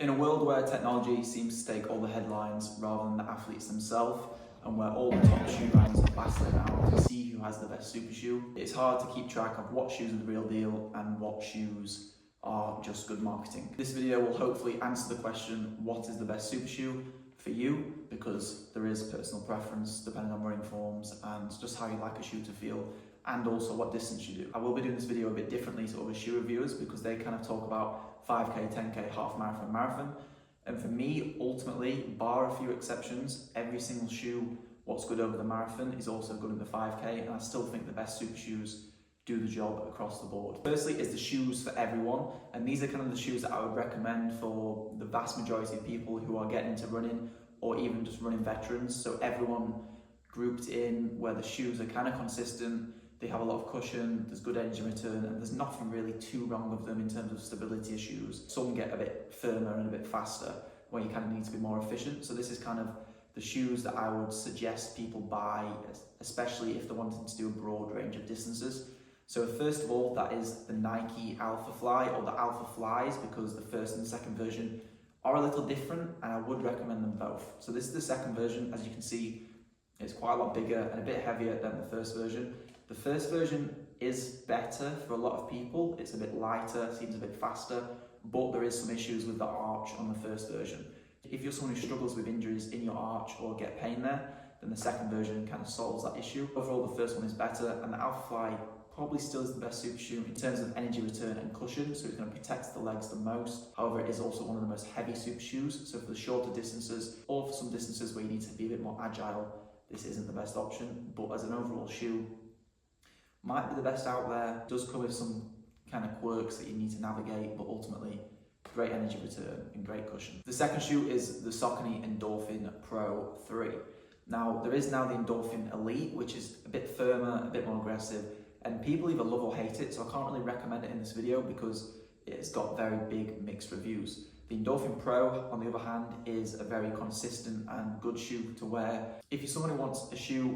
In a world where technology seems to take all the headlines rather than the athletes themselves, and where all the top shoe brands are battling out to see who has the best super shoe, it's hard to keep track of what shoes are the real deal and what shoes are just good marketing. This video will hopefully answer the question, what is the best super shoe for you? Because there is personal preference depending on running forms and just how you like a shoe to feel, and also what distance you do. I will be doing this video a bit differently to other shoe reviewers because they kind of talk about 5k, 10k, half marathon, marathon. And for me, ultimately, bar a few exceptions, every single shoe, what's good over the marathon is also good in the 5k, and I still think the best super shoes do the job across the board. Firstly is the shoes for everyone, and these are kind of the shoes that I would recommend for the vast majority of people who are getting into running or even just running veterans. So everyone grouped in where the shoes are kind of consistent, they have a lot of cushion, there's good energy return, and there's nothing really too wrong with them in terms of stability issues. Some get a bit firmer and a bit faster where you kind of need to be more efficient. So this is kind of the shoes that I would suggest people buy, especially if they're wanting to do a broad range of distances. So first of all, that is the Nike AlphaFly or the AlphaFlies, because the first and the second version are a little different and I would recommend them both. So this is the second version. As you can see, it's quite a lot bigger and a bit heavier than the first version. The first version is better for a lot of people. It's a bit lighter, seems a bit faster, but there is some issues with the arch on the first version. If you're someone who struggles with injuries in your arch or get pain there, then the second version kind of solves that issue. Overall, the first one is better, and the AlphaFly probably still is the best super shoe in terms of energy return and cushion, so it's going to protect the legs the most. However, it is also one of the most heavy super shoes, so for the shorter distances or for some distances where you need to be a bit more agile, this isn't the best option. But as an overall shoe, might be the best out there. It does come with some kind of quirks that you need to navigate, but ultimately great energy return and great cushion. The second shoe is the Saucony Endorphin Pro 3. Now, there is now the Endorphin Elite, which is a bit firmer, a bit more aggressive, and people either love or hate it, so I can't really recommend it in this video because it's got very big mixed reviews. The Endorphin Pro, on the other hand, is a very consistent and good shoe to wear. If you're someone who wants a shoe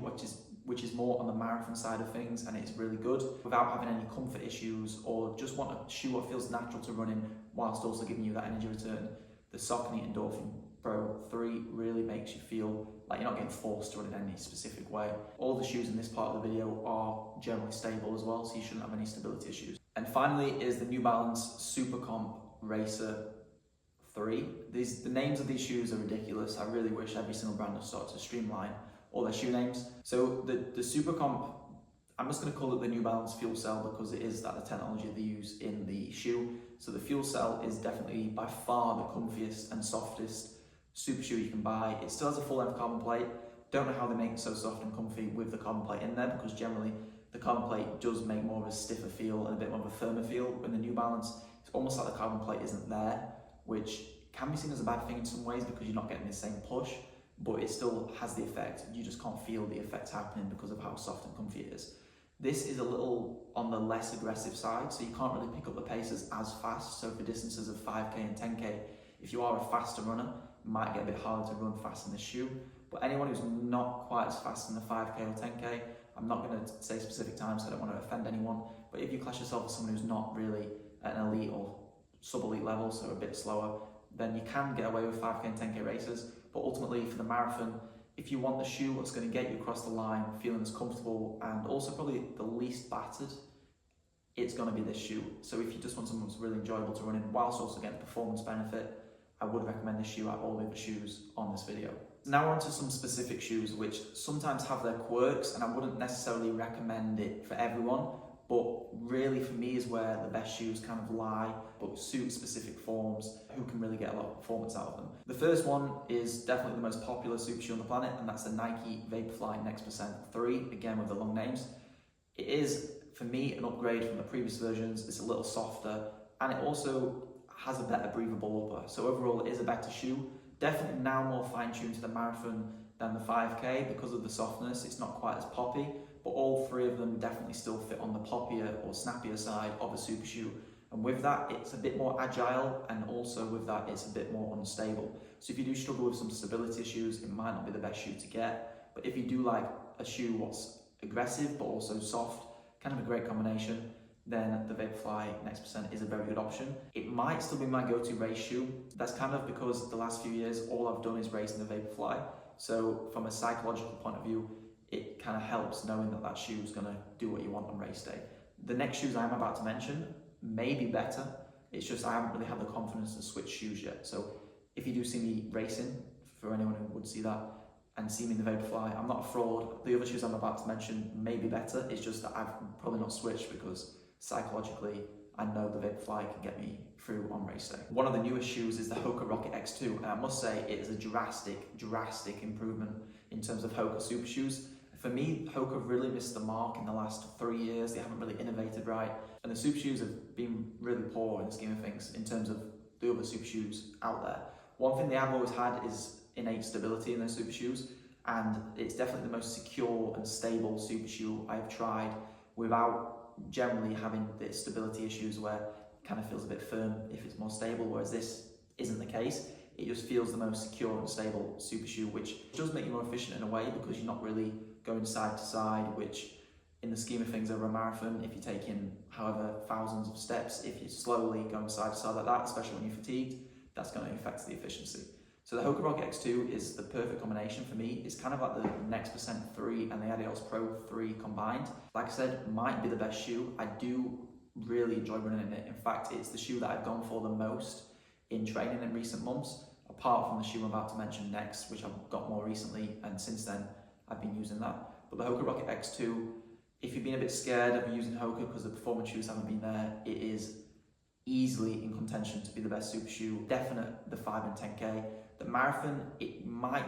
which is more on the marathon side of things and it's really good without having any comfort issues, or just want a shoe that feels natural to run in whilst also giving you that energy return, the Saucony Endorphin Pro 3 really makes you feel like you're not getting forced to run in any specific way. All the shoes in this part of the video are generally stable as well, so you shouldn't have any stability issues. And finally is the New Balance Supercomp Racer 3. The names of these shoes are ridiculous. I really wish every single brand had started to streamline all their shoe names. So the Supercomp, I'm just going to call it the New Balance fuel cell because it is that the technology they use in the shoe. So the fuel cell is definitely by far the comfiest and softest super shoe you can buy. It still has a full length carbon plate. Don't know how they make it so soft and comfy with the carbon plate in there, because generally the carbon plate does make more of a stiffer feel and a bit more of a firmer feel. In the New Balance, it's almost like the carbon plate isn't there, which can be seen as a bad thing in some ways because you're not getting the same push, but it still has the effect. You just can't feel the effect happening because of how soft and comfy it is. This is a little on the less aggressive side, so you can't really pick up the paces as fast. So for distances of 5k and 10k, if you are a faster runner, it might get a bit harder to run fast in this shoe. But anyone who's not quite as fast in the 5k or 10k, I'm not going to say specific times, so I don't want to offend anyone, but if you clash yourself with someone who's not really at an elite or sub-elite level, so a bit slower, then you can get away with 5k and 10k races. But ultimately for the marathon, if you want the shoe that's going to get you across the line feeling as comfortable and also probably the least battered, it's going to be this shoe. So if you just want something that's really enjoyable to run in whilst also getting performance benefit, I would recommend this shoe out of all the other shoes on this video. Now on to some specific shoes which sometimes have their quirks, and I wouldn't necessarily recommend it for everyone, but really for me is where the best shoes kind of lie, but suit specific forms, who can really get a lot of performance out of them. The first one is definitely the most popular super shoe on the planet, and that's the Nike VaporFly Next Percent 3, again with the long names. It is, for me, an upgrade from the previous versions. It's a little softer, and it also has a better breathable upper. So overall, it is a better shoe. Definitely now more fine-tuned to the marathon than the 5k because of the softness. It's not quite as poppy, but all three of them definitely still fit on the poppier or snappier side of a super shoe. And with that, it's a bit more agile, and also with that, it's a bit more unstable. So if you do struggle with some stability issues, it might not be the best shoe to get. But if you do like a shoe what's aggressive but also soft, kind of a great combination, then the VaporFly Next Percent is a very good option. It might still be my go-to race shoe. That's kind of because the last few years, all I've done is race in the VaporFly. So from a psychological point of view, it kind of helps knowing that that shoe is going to do what you want on race day. The next shoes I'm about to mention may be better. It's just I haven't really had the confidence to switch shoes yet. So if you do see me racing, for anyone who would see that, and see me in the VaporFly, I'm not a fraud. The other shoes I'm about to mention may be better. It's just that I've probably not switched because psychologically, I know the VaporFly can get me through on race day. One of the newest shoes is the Hoka Rocket X2, and I must say it is a drastic improvement in terms of Hoka super shoes. For me, Hoka really missed the mark in the last 3 years. They haven't really innovated right, and the super shoes have been really poor in the scheme of things in terms of the other super shoes out there. One thing they have always had is innate stability in their super shoes, and it's definitely the most secure and stable super shoe I've tried without generally having the stability issues where it kind of feels a bit firm if it's more stable, whereas this isn't the case. It just feels the most secure and stable super shoe, which does make you more efficient in a way because you're not really going side to side, which in the scheme of things over a marathon, if you're taking however thousands of steps, if you're slowly going side to side like that, especially when you're fatigued, that's going to affect the efficiency. So the Hoka Rocket X2 is the perfect combination for me. It's kind of like the Next Percent 3 and the Adios Pro 3 combined. Like I said, might be the best shoe. I do really enjoy running in it. In fact, it's the shoe that I've gone for the most in training in recent months, apart from the shoe I'm about to mention next, which I've got more recently, and since then I've been using that. But the Hoka Rocket X2, if you've been a bit scared of using Hoka because the performance shoes haven't been there, it is easily in contention to be the best super shoe. Definite the 5 and 10K. The marathon, it might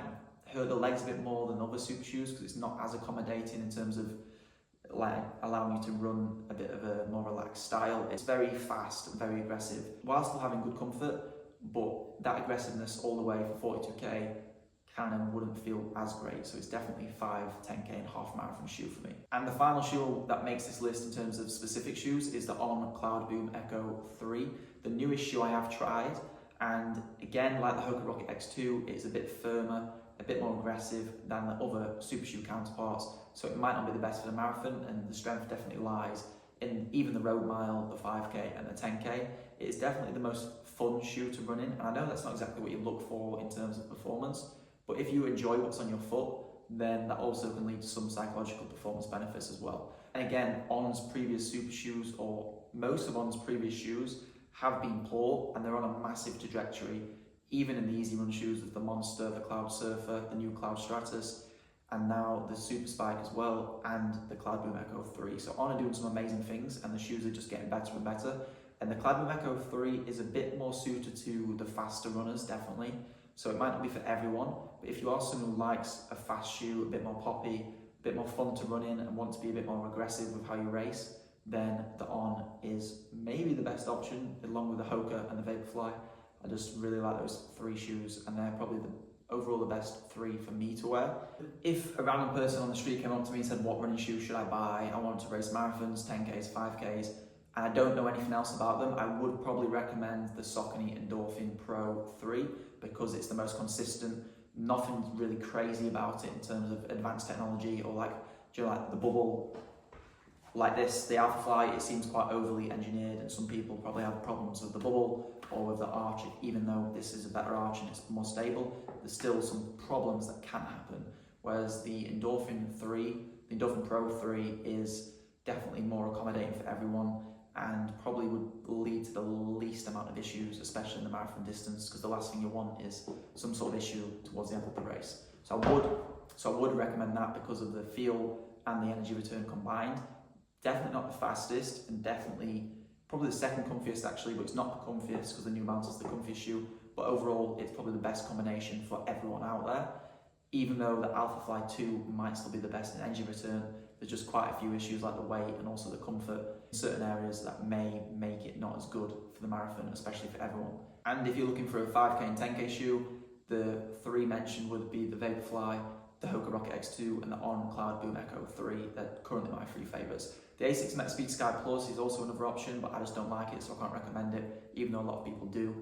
hurt the legs a bit more than other super shoes because it's not as accommodating in terms of like allowing you to run a bit of a more relaxed style. It's very fast and very aggressive while still having good comfort, but that aggressiveness all the way for 42K kind of wouldn't feel as great. So it's definitely 5, 10K and half marathon shoe for me. And the final shoe that makes this list in terms of specific shoes is the On Cloudboom Echo 3, the newest shoe I have tried. And again, like the Hoka Rocket X2, it's a bit firmer, a bit more aggressive than the other super shoe counterparts. So it might not be the best for the marathon, and the strength definitely lies in even the road mile, the 5K and the 10K. It is definitely the most fun shoe to run in. And I know that's not exactly what you look for in terms of performance, but if you enjoy what's on your foot, then that also can lead to some psychological performance benefits as well. And again, On's previous super shoes, or most of On's previous shoes, have been poor, and they're on a massive trajectory, even in the easy run shoes with the Monster, the Cloud Surfer, the new Cloud Stratus, and now the Super Spike as well, and the Cloudboom Echo 3. So On are doing some amazing things, and the shoes are just getting better and better. And the Cloudboom Echo 3 is a bit more suited to the faster runners, definitely. So it might not be for everyone, but if you are someone who likes a fast shoe, a bit more poppy, a bit more fun to run in, and want to be a bit more aggressive with how you race, then the On is maybe the best option, along with the Hoka and the VaporFly. I just really like those 3 shoes, and they're probably overall the best 3 for me to wear. If a random person on the street came up to me and said, what running shoe should I buy? I want to race marathons, 10Ks, 5Ks, and I don't know anything else about them, I would probably recommend the Saucony Endorphin Pro 3 because it's the most consistent. Nothing really crazy about it in terms of advanced technology or like the bubble. Like this, the AlphaFly, it seems quite overly engineered, and some people probably have problems with the bubble or with the arch. Even though this is a better arch and it's more stable, there's still some problems that can happen. Whereas the Endorphin Pro 3 is definitely more accommodating for everyone and probably would lead to the least amount of issues, especially in the marathon distance, because the last thing you want is some sort of issue towards the end of the race. So I would recommend that because of the feel and the energy return combined. Definitely not the fastest, and definitely probably the second comfiest actually, but it's not the comfiest because the New Balance is the comfiest shoe. But overall, it's probably the best combination for everyone out there. Even though the AlphaFly 2 might still be the best in energy return, there's just quite a few issues like the weight and also the comfort in certain areas that may make it not as good for the marathon, especially for everyone. And if you're looking for a 5K and 10K shoe, the 3 mentioned would be the VaporFly, the Hoka Rocket X2 and the On Cloudboom Echo 3. They're currently my 3 favourites. The Asics Met Speed Sky Plus is also another option, but I just don't like it, so I can't recommend it, even though a lot of people do.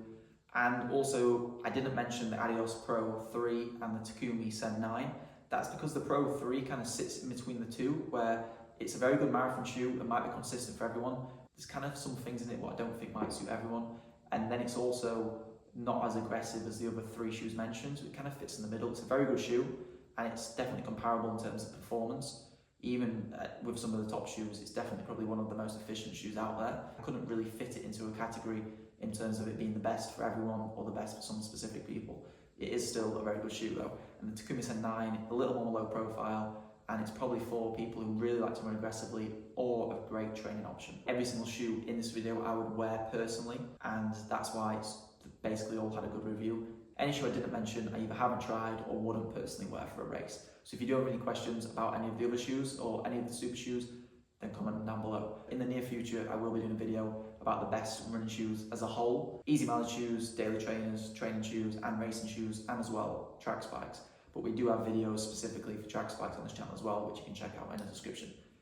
And also, I didn't mention the Adios Pro 3 and the Takumi Sen 9. That's because the Pro 3 kind of sits in between the two, where it's a very good marathon shoe and might be consistent for everyone, there's kind of some things in it what I don't think might suit everyone. And then it's also not as aggressive as the other 3 shoes mentioned, so it kind of fits in the middle. It's a very good shoe, and it's definitely comparable in terms of performance. Even with some of the top shoes, it's definitely probably one of the most efficient shoes out there. I couldn't really fit it into a category in terms of it being the best for everyone or the best for some specific people. It is still a very good shoe though. And the Takumi Sen 9, a little more low profile, and it's probably for people who really like to run aggressively or a great training option. Every single shoe in this video I would wear personally, and that's why it's basically all had a good review. Any shoe I didn't mention, I either haven't tried or wouldn't personally wear for a race. So if you do have any questions about any of the other shoes or any of the super shoes, then comment down below. In the near future, I will be doing a video about the best running shoes as a whole. Easy mileage shoes, daily trainers, training shoes, and racing shoes, and as well, track spikes. But we do have videos specifically for track spikes on this channel as well, which you can check out in the description.